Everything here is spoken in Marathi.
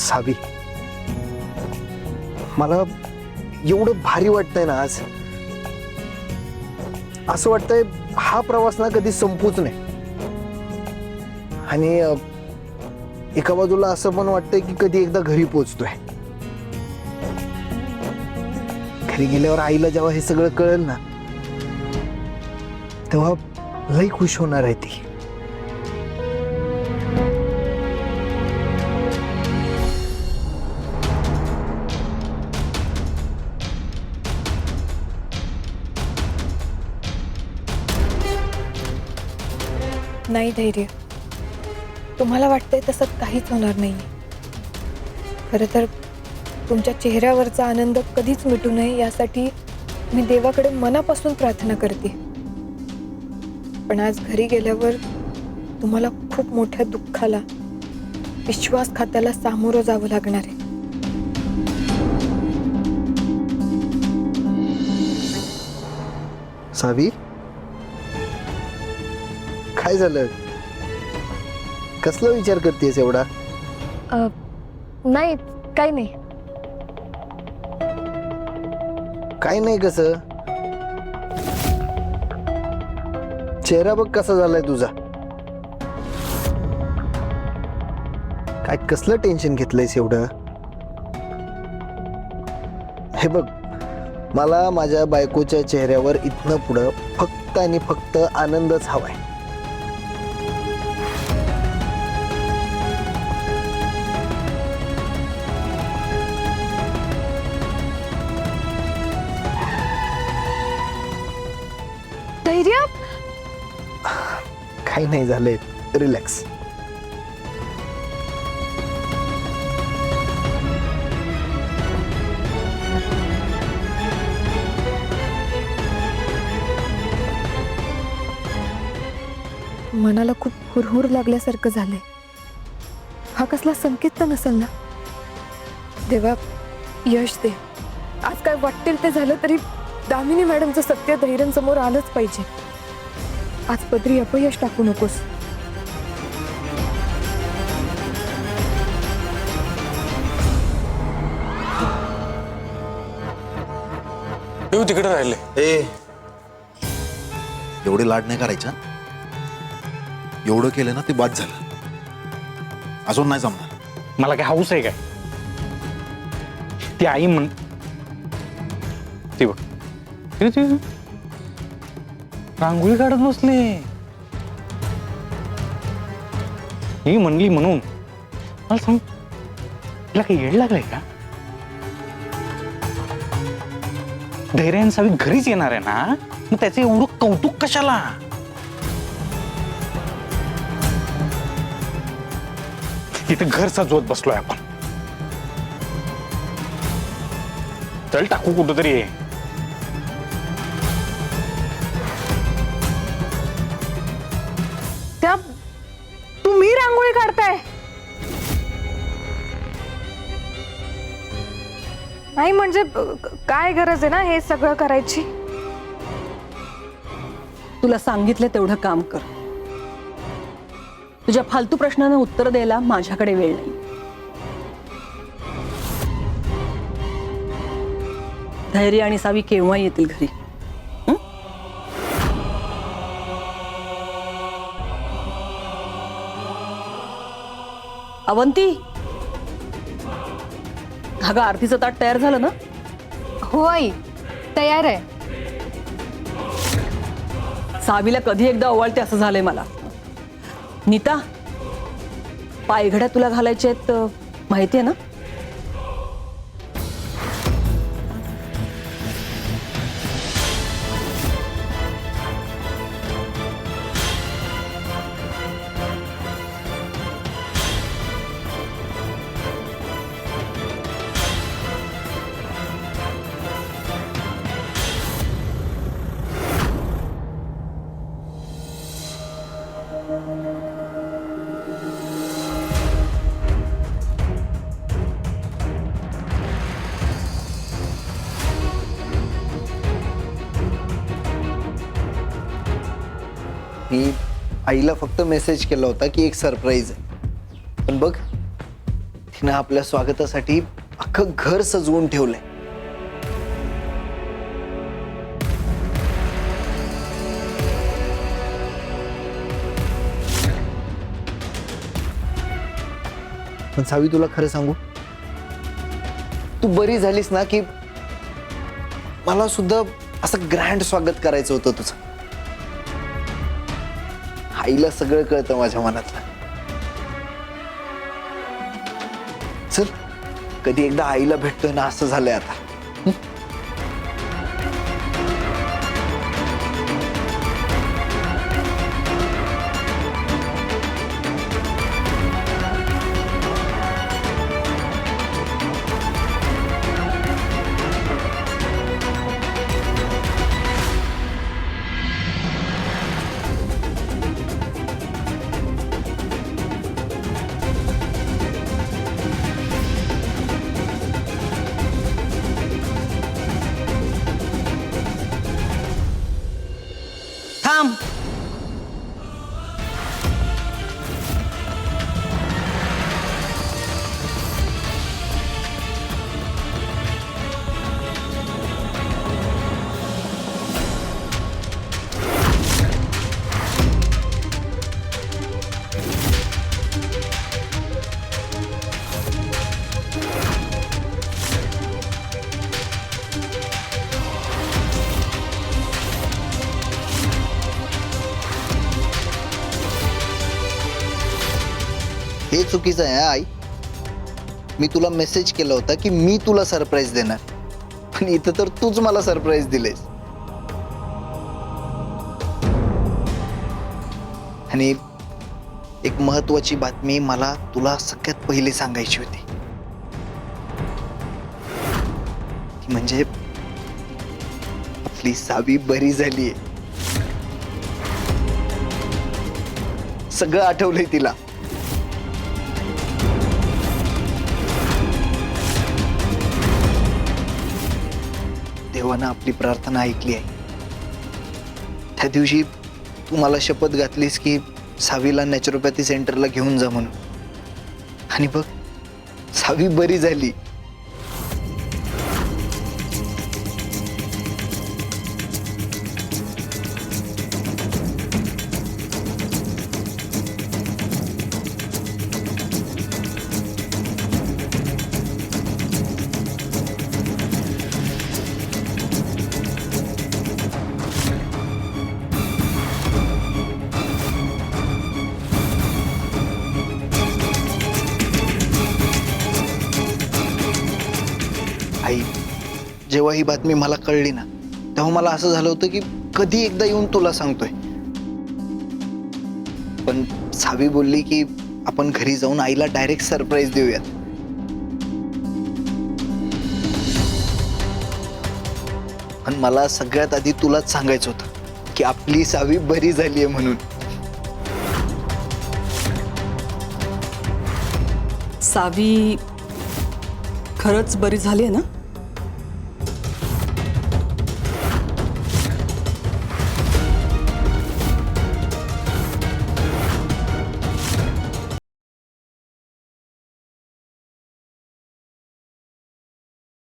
सावी, मला एवढं भारी वाटतंय ना आज. असं वाटतंय हा प्रवास ना कधी संपूच नाही. आणि एका बाजूला असं पण वाटतंय की कधी एकदा घरी पोहोचतोय. घरी गेल्यावर आईला जेव्हा हे सगळं कळेल ना, तेव्हा लई खुश होणार आहे ती. नाही धैर्य, तुम्हाला वाटतंय तसं काहीच होणार नाही. खरं तर तुमच्या चेहऱ्यावरचा आनंद कधीच मिटू नये यासाठी मी देवाकडे मनापासून प्रार्थना करते. पण आज घरी गेल्यावर तुम्हाला खूप मोठ्या दुःखाला, विश्वासघाताला सामोरं जावं लागणार आहे. सावी, काय झालं? कसला विचार करतेस एवढा? नाही, काही नाही. काय नाही? कसं चेहरा बघ कसा झालाय तुझा. काय कसलं टेन्शन घेतलंयस एवढं? हे बघ, मला माझ्या बायकोच्या चेहऱ्यावर इथनं पुढं फक्त आणि फक्त आनंदच हवाय. धैर्य, काही नाही झालंय, रिलॅक्स. मनाला खूप हुरहुर लागल्यासारखं झालंय. हा कसला संकेत तर नसेल ना? देवा, यश दे. आज काय वाटेल ते झालं तरी दामिनी मॅडमचं सत्य धैर्यांसमोर आलंच पाहिजे. आज पदरी अपयश टाकू नकोस. तिकडे राहिले. एवढे लाड नाही करायचा. एवढं केलं ना ते बाद झालं. अजून नाही जमणार. मला काय हाऊस आहे काय? ती आई म्हण ती बघ, रांगोळी काढत बसले. ही म्हणली म्हणून मला सांग, तिला काही येड लागलाय का? धैर्यान सावी घरीच येणार आहे ना, मग त्याचे एवढं कौतुक कशाला? इथे घर सजवत बसलोय आपण. चल टाकू कुठंतरी. त्या तुम्ही रांगोळी काढताय? नाही म्हणजे काय गरज आहे ना हे सगळं करायची? तुला सांगितलं तेवढं काम कर. तुझ्या फालतू प्रश्नांना उत्तर द्यायला माझ्याकडे वेळ नाही. धैर्य आणि सावी केव्हा येतील घरी? अवंती, अगं आरतीचं ताट तयार झालं ना? हो आई, तयार आहे. सावीला कधी एकदा ओवाळते असं झालंय मला. नीता, पायघड्या तुला घालायच्या आहेत माहिती आहे ना? मी आईला फक्त मेसेज केला होता की एक सरप्राईज आहे, पण बघ तिनं आपल्या स्वागतासाठी अख्खं घर सजवून ठेवलंय. पण सावी, तुला खरं सांगू, तू बरी झालीस ना की मला सुद्धा असं ग्रँड स्वागत करायचं होतं तुझं. आईला सगळं कळतं माझ्या मनातलं. चल, कधी एकदा आईला भेटतोय ना असं झालंय आता. थांब. हे चुकीचं आहे हा, आई. मी तुला मेसेज केला होता की मी तुला सरप्राईज देणार, पण इथं तर तूच मला सरप्राईज दिलेस. आणि एक महत्वाची बातमी मला तुला सगळ्यात पहिले सांगायची होती, ती म्हणजे आपली सावी बरी झालीये. सगळं आठवलंय तिला. देवानं आपली प्रार्थना ऐकली आहे. त्या दिवशी तू मला शपथ घातलीस की सावीला नॅचरोपॅथी सेंटरला घेऊन जा म्हणून, आणि बघ, सावी बरी झाली. आई, जेव्हा ही बातमी मला कळली ना, तेव्हा मला असं झालं होतं की कधी एकदा येऊन तुला सांगतोय. पण सावी बोलली की आपण घरी जाऊन आईला डायरेक्ट सरप्राईज देऊयात. पण मला सगळ्यात आधी तुलाच सांगायचं होतं की आपली सावी बरी झालीये म्हणून. सावी खरंच बरी झाली आहे ना?